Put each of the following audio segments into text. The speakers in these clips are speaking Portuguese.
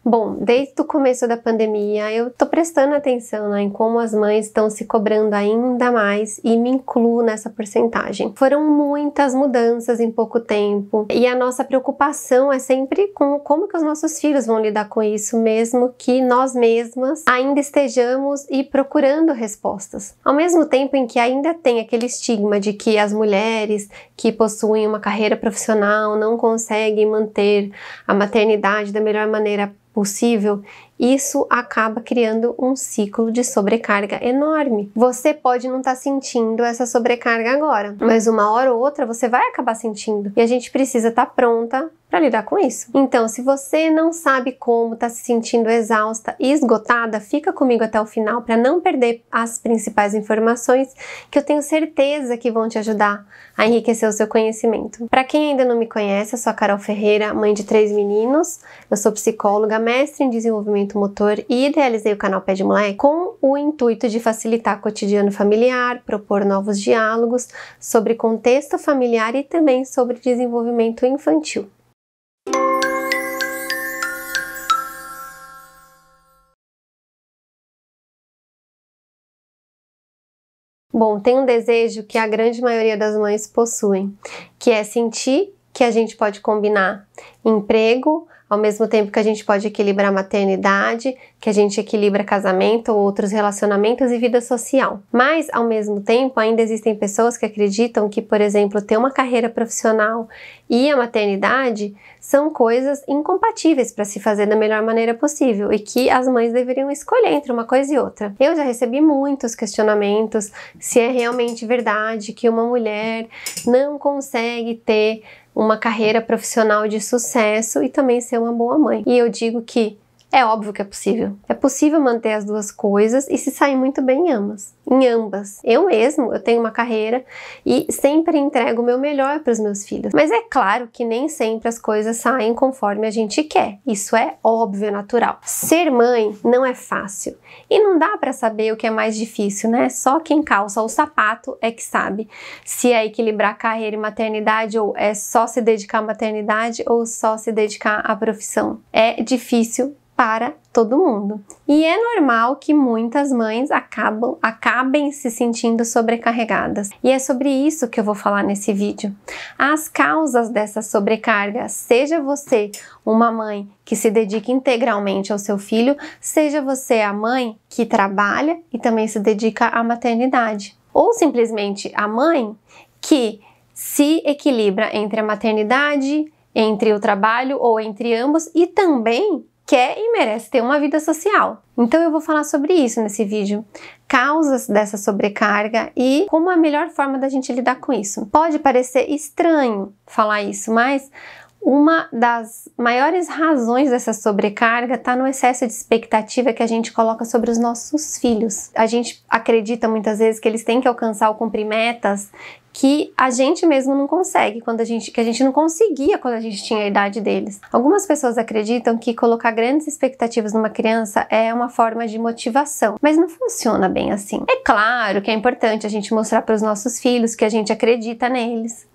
Bom, desde o começo da pandemia eu tô prestando atenção, né, em como as mães estão se cobrando ainda mais e me incluo nessa porcentagem. Foram muitas mudanças em pouco tempo e a nossa preocupação é sempre com como que os nossos filhos vão lidar com isso, mesmo que nós mesmas ainda estejamos e procurando respostas. Ao mesmo tempo em que ainda tem aquele estigma de que as mulheres que possuem uma carreira profissional não conseguem manter a maternidade da melhor maneira possível, isso acaba criando um ciclo de sobrecarga enorme. Você pode não estar sentindo essa sobrecarga agora, mas uma hora ou outra você vai acabar sentindo e a gente precisa estar pronta para lidar com isso. Então, se você não sabe como, está se sentindo exausta e esgotada, fica comigo até o final para não perder as principais informações que eu tenho certeza que vão te ajudar a enriquecer o seu conhecimento. Para quem ainda não me conhece, eu sou a Carol Ferreira, mãe de 3 meninos, eu sou psicóloga, mestre em desenvolvimento motor e idealizei o canal Pé de Moleque com o intuito de facilitar o cotidiano familiar, propor novos diálogos sobre contexto familiar e também sobre desenvolvimento infantil. Bom, tem um desejo que a grande maioria das mães possuem, que é sentir que a gente pode combinar emprego, ao mesmo tempo que a gente pode equilibrar a maternidade, que a gente equilibra casamento ou outros relacionamentos e vida social. Mas, ao mesmo tempo, ainda existem pessoas que acreditam que, por exemplo, ter uma carreira profissional e a maternidade são coisas incompatíveis para se fazer da melhor maneira possível e que as mães deveriam escolher entre uma coisa e outra. Eu já recebi muitos questionamentos se é realmente verdade que uma mulher não consegue ter uma carreira profissional de sucesso e também ser uma boa mãe. E eu digo que é óbvio que é possível. É possível manter as duas coisas e se sair muito bem em ambas. Eu tenho uma carreira e sempre entrego o meu melhor para os meus filhos. Mas é claro que nem sempre as coisas saem conforme a gente quer. Isso é óbvio, natural. Ser mãe não é fácil. E não dá para saber o que é mais difícil, né? Só quem calça o sapato é que sabe se é equilibrar carreira e maternidade ou é só se dedicar à maternidade ou só se dedicar à profissão. É difícil para todo mundo. E é normal que muitas mães acabem se sentindo sobrecarregadas. E é sobre isso que eu vou falar nesse vídeo. As causas dessa sobrecarga, seja você uma mãe que se dedica integralmente ao seu filho, seja você a mãe que trabalha e também se dedica à maternidade. Ou simplesmente a mãe que se equilibra entre a maternidade, entre o trabalho ou entre ambos e também quer e merece ter uma vida social. Então eu vou falar sobre isso nesse vídeo. Causas dessa sobrecarga e como a melhor forma da gente lidar com isso. Pode parecer estranho falar isso, mas uma das maiores razões dessa sobrecarga está no excesso de expectativa que a gente coloca sobre os nossos filhos. A gente acredita muitas vezes que eles têm que alcançar ou cumprir metas que a gente mesmo não consegue, que a gente não conseguia quando a gente tinha a idade deles. Algumas pessoas acreditam que colocar grandes expectativas numa criança é uma forma de motivação, mas não funciona bem assim. É claro que é importante a gente mostrar para os nossos filhos que a gente acredita neles,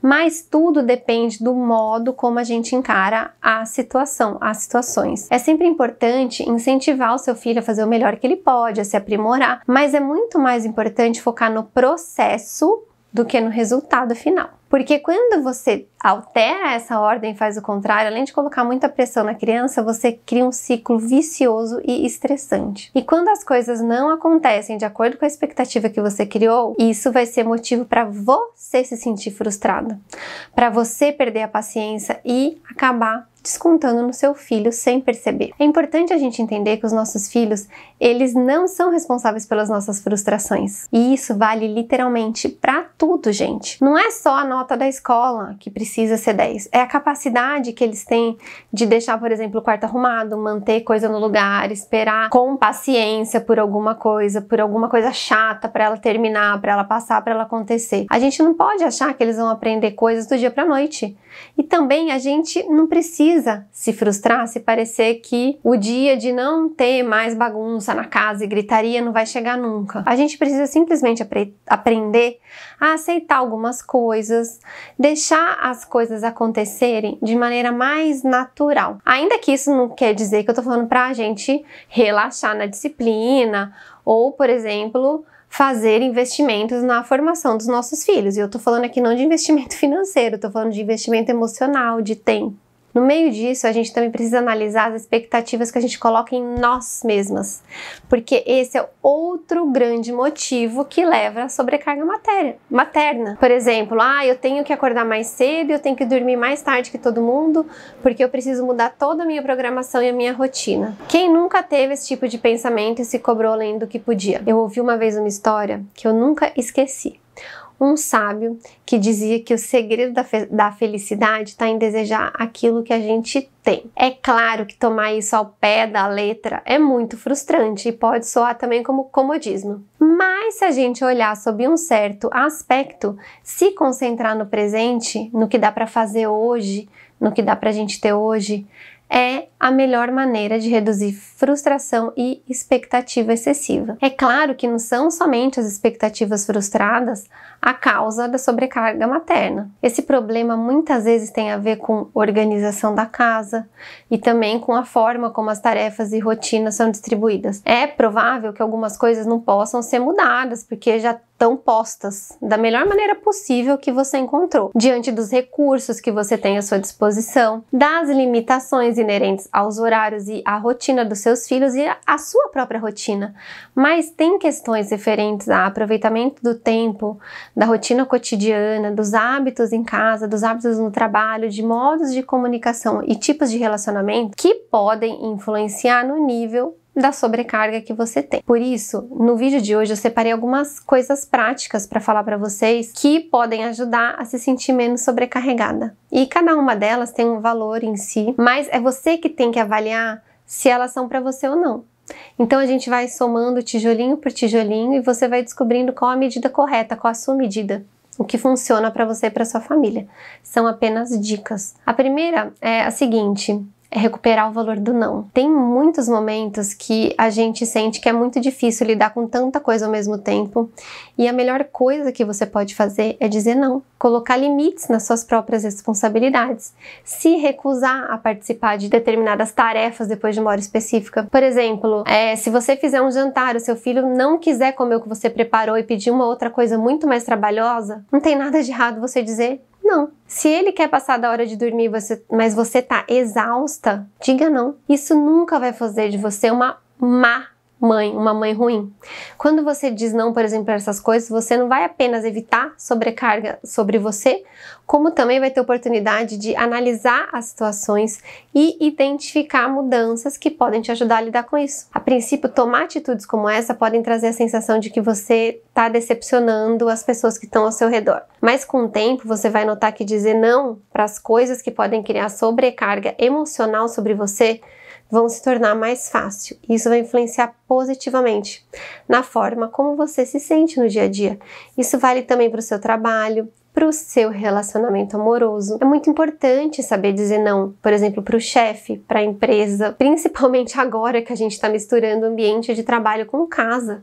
mas tudo depende do modo como a gente encara a situação, as situações. É sempre importante incentivar o seu filho a fazer o melhor que ele pode, a se aprimorar, mas é muito mais importante focar no processo do que no resultado final. Porque quando você altera essa ordem e faz o contrário, além de colocar muita pressão na criança, você cria um ciclo vicioso e estressante. E quando as coisas não acontecem de acordo com a expectativa que você criou, isso vai ser motivo para você se sentir frustrada, para você perder a paciência e acabar descontando no seu filho sem perceber. É importante a gente entender que os nossos filhos, eles não são responsáveis pelas nossas frustrações. E isso vale literalmente para tudo, gente. Não é só a nota da escola que precisa ser 10. É a capacidade que eles têm de deixar, por exemplo, o quarto arrumado, manter coisa no lugar, esperar com paciência por alguma coisa chata para ela terminar, para ela passar, para ela acontecer. A gente não pode achar que eles vão aprender coisas do dia para noite. E também a gente não precisa se frustrar se parecer que o dia de não ter mais bagunça na casa e gritaria não vai chegar nunca. A gente precisa simplesmente aprender a aceitar algumas coisas, deixar as coisas acontecerem de maneira mais natural. Ainda que isso não quer dizer que eu tô falando pra gente relaxar na disciplina ou, por exemplo, fazer investimentos na formação dos nossos filhos. E eu tô falando aqui não de investimento financeiro, tô falando de investimento emocional, de tempo. No meio disso, a gente também precisa analisar as expectativas que a gente coloca em nós mesmas, porque esse é outro grande motivo que leva à sobrecarga materna. Por exemplo, eu tenho que acordar mais cedo, eu tenho que dormir mais tarde que todo mundo, porque eu preciso mudar toda a minha programação e a minha rotina. Quem nunca teve esse tipo de pensamento e se cobrou além do que podia? Eu ouvi uma vez uma história que eu nunca esqueci. Um sábio que dizia que o segredo da felicidade está em desejar aquilo que a gente tem. É claro que tomar isso ao pé da letra é muito frustrante e pode soar também como comodismo. Mas se a gente olhar sob um certo aspecto, se concentrar no presente, no que dá para fazer hoje, no que dá para a gente ter hoje, é a melhor maneira de reduzir frustração e expectativa excessiva. É claro que não são somente as expectativas frustradas a causa da sobrecarga materna. Esse problema muitas vezes tem a ver com organização da casa e também com a forma como as tarefas e rotinas são distribuídas. É provável que algumas coisas não possam ser mudadas porque já estão postas da melhor maneira possível que você encontrou, diante dos recursos que você tem à sua disposição, das limitações inerentes aos horários e à rotina dos seus filhos e à sua própria rotina. Mas tem questões referentes a aproveitamento do tempo, da rotina cotidiana, dos hábitos em casa, dos hábitos no trabalho, de modos de comunicação e tipos de relacionamento que podem influenciar no nível da sobrecarga que você tem. Por isso, no vídeo de hoje eu separei algumas coisas práticas para falar para vocês que podem ajudar a se sentir menos sobrecarregada. E cada uma delas tem um valor em si, mas é você que tem que avaliar se elas são para você ou não. Então a gente vai somando tijolinho por tijolinho e você vai descobrindo qual a medida correta, qual a sua medida. O que funciona para você e para sua família. São apenas dicas. A primeira é a seguinte: é recuperar o valor do não. Tem muitos momentos que a gente sente que é muito difícil lidar com tanta coisa ao mesmo tempo e a melhor coisa que você pode fazer é dizer não. Colocar limites nas suas próprias responsabilidades. Se recusar a participar de determinadas tarefas depois de uma hora específica. Por exemplo, se você fizer um jantar, o seu filho não quiser comer o que você preparou e pedir uma outra coisa muito mais trabalhosa, não tem nada de errado você dizer não. Se ele quer passar da hora de dormir, mas você tá exausta, diga não. Isso nunca vai fazer de você uma má mãe, uma mãe ruim. Quando você diz não, por exemplo, para essas coisas, você não vai apenas evitar sobrecarga sobre você, como também vai ter oportunidade de analisar as situações e identificar mudanças que podem te ajudar a lidar com isso. A princípio, tomar atitudes como essa podem trazer a sensação de que você está decepcionando as pessoas que estão ao seu redor. Mas com o tempo, você vai notar que dizer não para as coisas que podem criar sobrecarga emocional sobre você vão se tornar mais fácil. Isso vai influenciar positivamente na forma como você se sente no dia a dia. Isso vale também para o seu trabalho, para o seu relacionamento amoroso. É muito importante saber dizer não, por exemplo, para o chefe, para a empresa, principalmente agora que a gente está misturando o ambiente de trabalho com casa.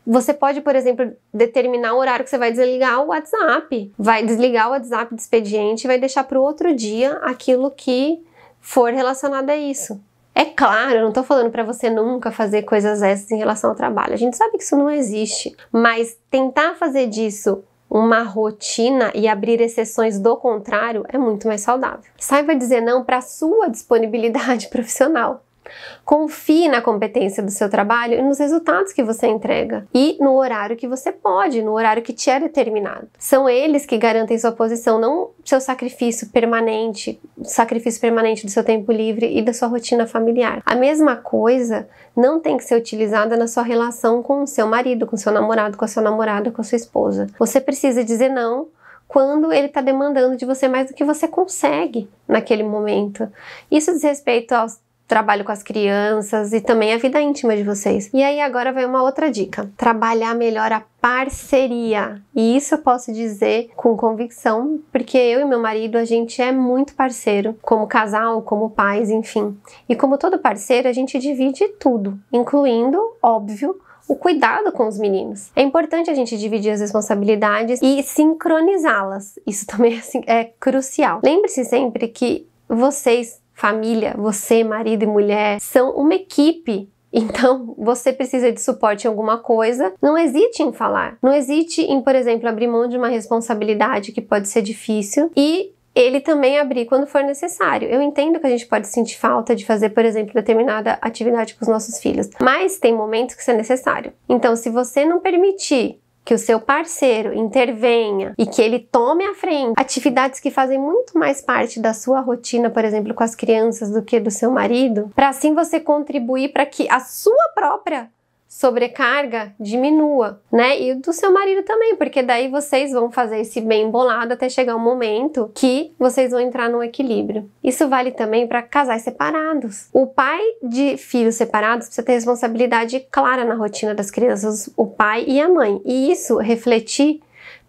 Você pode, por exemplo, determinar o horário que você vai desligar o WhatsApp. Vai desligar o WhatsApp do expediente e vai deixar para o outro dia aquilo que for relacionado a isso. É claro, eu não tô falando para você nunca fazer coisas essas em relação ao trabalho. A gente sabe que isso não existe, mas tentar fazer disso uma rotina e abrir exceções do contrário é muito mais saudável. Saiba dizer não para a sua disponibilidade profissional. Confie na competência do seu trabalho e nos resultados que você entrega e no horário que você pode, no horário que te é determinado. São eles que garantem sua posição, não seu sacrifício permanente do seu tempo livre e da sua rotina familiar. A mesma coisa não tem que ser utilizada na sua relação com o seu marido, com o seu namorado, com a sua namorada, com a sua esposa. Você precisa dizer não quando ele está demandando de você mais do que você consegue naquele momento. Isso diz respeito aos trabalho com as crianças e também a vida íntima de vocês. E aí agora vai uma outra dica: trabalhar melhor a parceria. E isso eu posso dizer com convicção, porque eu e meu marido, a gente é muito parceiro, como casal, como pais, enfim. E como todo parceiro, a gente divide tudo, incluindo, óbvio, o cuidado com os meninos. É importante a gente dividir as responsabilidades e sincronizá-las. Isso também é crucial. Lembre-se sempre que vocês, família, você, marido e mulher, são uma equipe. Então, você precisa de suporte em alguma coisa, não hesite em falar. Não hesite em, por exemplo, abrir mão de uma responsabilidade que pode ser difícil e ele também abrir quando for necessário. Eu entendo que a gente pode sentir falta de fazer, por exemplo, determinada atividade com os nossos filhos, mas tem momentos que isso é necessário. Então, se você não permitir que o seu parceiro intervenha e que ele tome à frente atividades que fazem muito mais parte da sua rotina, por exemplo, com as crianças, do que do seu marido, para assim você contribuir para que a sua própria sobrecarga diminua, né? E do seu marido também, porque daí vocês vão fazer esse bem bolado até chegar um momento que vocês vão entrar num equilíbrio. Isso vale também para casais separados. O pai de filhos separados precisa ter responsabilidade clara na rotina das crianças, o pai e a mãe. E isso refletir,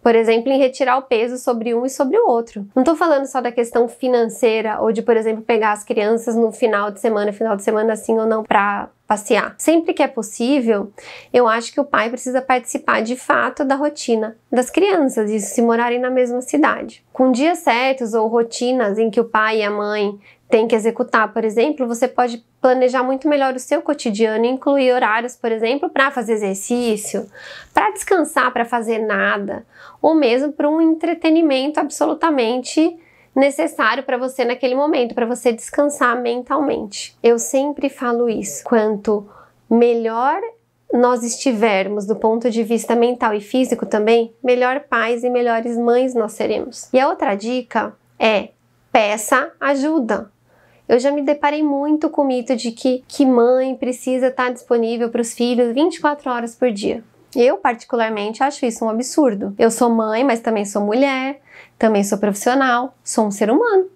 por exemplo, em retirar o peso sobre um e sobre o outro. Não tô falando só da questão financeira ou de, por exemplo, pegar as crianças no final de semana assim ou não, para passear. Sempre que é possível, eu acho que o pai precisa participar de fato da rotina das crianças, isso se morarem na mesma cidade. Com dias certos ou rotinas em que o pai e a mãe têm que executar, por exemplo, você pode planejar muito melhor o seu cotidiano e incluir horários, por exemplo, para fazer exercício, para descansar, para fazer nada, ou mesmo para um entretenimento absolutamente necessário para você naquele momento, para você descansar mentalmente. Eu sempre falo isso. Quanto melhor nós estivermos do ponto de vista mental e físico também, melhor pais e melhores mães nós seremos. E a outra dica é: peça ajuda. Eu já me deparei muito com o mito de que mãe precisa estar disponível para os filhos 24 horas por dia. Eu, particularmente, acho isso um absurdo. Eu sou mãe, mas também sou mulher, também sou profissional, sou um ser humano.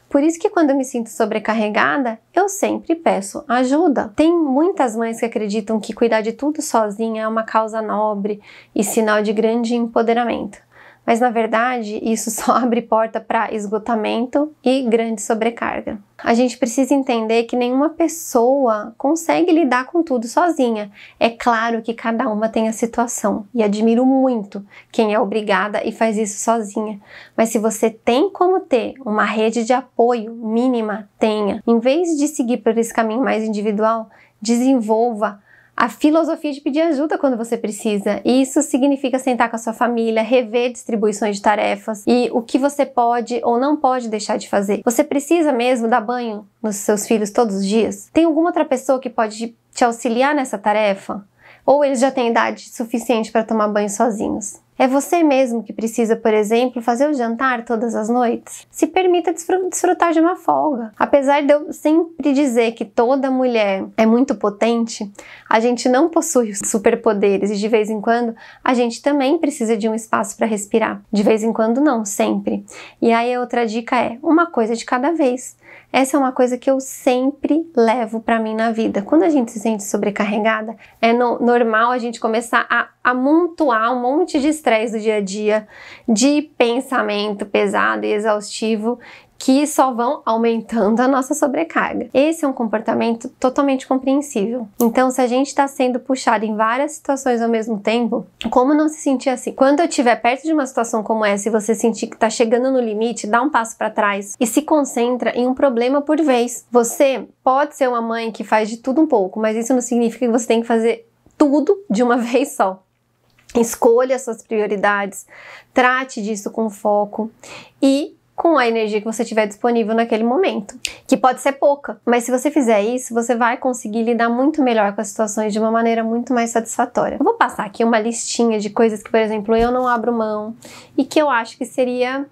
Por isso que quando eu me sinto sobrecarregada, eu sempre peço ajuda. Tem muitas mães que acreditam que cuidar de tudo sozinha é uma causa nobre e sinal de grande empoderamento. Mas, na verdade, isso só abre porta para esgotamento e grande sobrecarga. A gente precisa entender que nenhuma pessoa consegue lidar com tudo sozinha. É claro que cada uma tem a situação, e admiro muito quem é obrigada e faz isso sozinha. Mas se você tem como ter uma rede de apoio mínima, tenha. Em vez de seguir por esse caminho mais individual, desenvolva a filosofia de pedir ajuda quando você precisa. Isso significa sentar com a sua família, rever distribuições de tarefas e o que você pode ou não pode deixar de fazer. Você precisa mesmo dar banho nos seus filhos todos os dias? Tem alguma outra pessoa que pode te auxiliar nessa tarefa? Ou eles já têm idade suficiente para tomar banho sozinhos? É você mesmo que precisa, por exemplo, fazer o jantar todas as noites? Se permita desfrutar de uma folga. Apesar de eu sempre dizer que toda mulher é muito potente, a gente não possui superpoderes e de vez em quando a gente também precisa de um espaço para respirar. De vez em quando não, sempre. E aí a outra dica é uma coisa de cada vez. Essa é uma coisa que eu sempre levo para mim na vida. Quando a gente se sente sobrecarregada, é normal a gente começar a amontoar um monte de estresse do dia a dia, de pensamento pesado e exaustivo, que só vão aumentando a nossa sobrecarga. Esse é um comportamento totalmente compreensível. Então, se a gente está sendo puxado em várias situações ao mesmo tempo, como não se sentir assim? Quando eu estiver perto de uma situação como essa e você sentir que está chegando no limite, dá um passo para trás e se concentra em um problema por vez. Você pode ser uma mãe que faz de tudo um pouco, mas isso não significa que você tem que fazer tudo de uma vez só. Escolha suas prioridades, trate disso com foco e com a energia que você tiver disponível naquele momento, que pode ser pouca, mas se você fizer isso, você vai conseguir lidar muito melhor com as situações de uma maneira muito mais satisfatória. Eu vou passar aqui uma listinha de coisas que, por exemplo, eu não abro mão e que eu acho que seria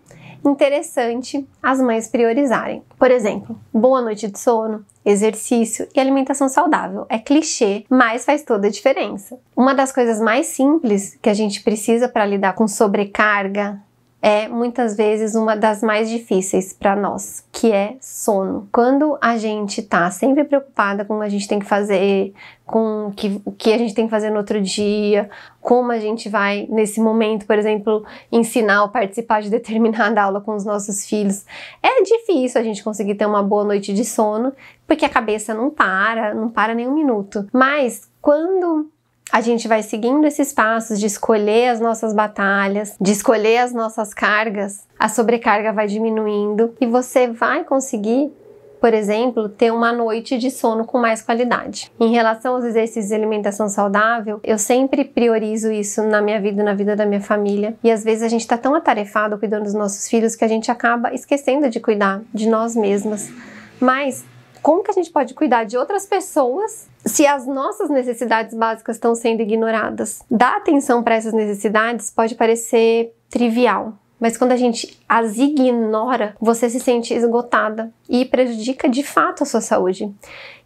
interessante as mães priorizarem. Por exemplo, boa noite de sono, exercício e alimentação saudável. É clichê, mas faz toda a diferença. Uma das coisas mais simples que a gente precisa para lidar com sobrecarga é muitas vezes uma das mais difíceis para nós, que é sono. Quando a gente tá sempre preocupada com o que a gente tem que fazer, com o que a gente tem que fazer no outro dia, como a gente vai, nesse momento, por exemplo, ensinar ou participar de determinada aula com os nossos filhos, é difícil a gente conseguir ter uma boa noite de sono, porque a cabeça não para nem um minuto. Mas quando a gente vai seguindo esses passos de escolher as nossas batalhas, de escolher as nossas cargas, a sobrecarga vai diminuindo e você vai conseguir, por exemplo, ter uma noite de sono com mais qualidade. Em relação aos exercícios de alimentação saudável, eu sempre priorizo isso na minha vida e na vida da minha família. E às vezes a gente tá tão atarefado cuidando dos nossos filhos que a gente acaba esquecendo de cuidar de nós mesmas. Mas como que a gente pode cuidar de outras pessoas se as nossas necessidades básicas estão sendo ignoradas? Dar atenção para essas necessidades pode parecer trivial, mas quando a gente as ignora, você se sente esgotada e prejudica de fato a sua saúde.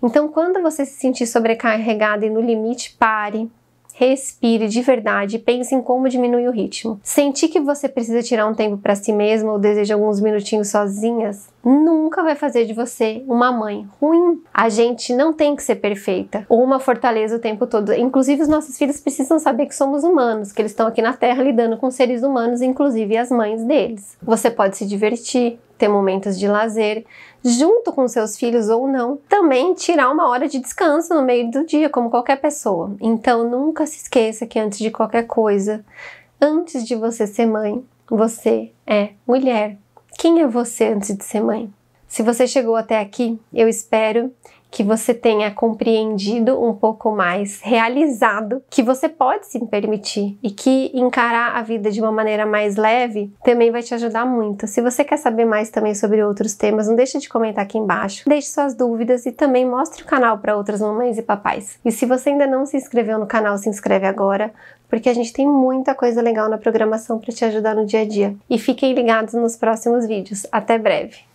Então, quando você se sentir sobrecarregada e no limite, pare, respire de verdade e pense em como diminuir o ritmo. Sentir que você precisa tirar um tempo para si mesma ou deseja alguns minutinhos sozinhas nunca vai fazer de você uma mãe ruim. A gente não tem que ser perfeita ou uma fortaleza o tempo todo. Inclusive, os nossos filhos precisam saber que somos humanos, que eles estão aqui na Terra lidando com seres humanos, inclusive as mães deles. Você pode se divertir, ter momentos de lazer, junto com seus filhos ou não. Também tirar uma hora de descanso no meio do dia, como qualquer pessoa. Então, nunca se esqueça que antes de qualquer coisa, antes de você ser mãe, você é mulher. Quem é você antes de ser mãe? Se você chegou até aqui, eu espero que você tenha compreendido um pouco mais, realizado que você pode se permitir e que encarar a vida de uma maneira mais leve também vai te ajudar muito. Se você quer saber mais também sobre outros temas, não deixe de comentar aqui embaixo, deixe suas dúvidas e também mostre o canal para outras mamães e papais. E se você ainda não se inscreveu no canal, se inscreve agora, porque a gente tem muita coisa legal na programação para te ajudar no dia a dia. E fiquem ligados nos próximos vídeos. Até breve!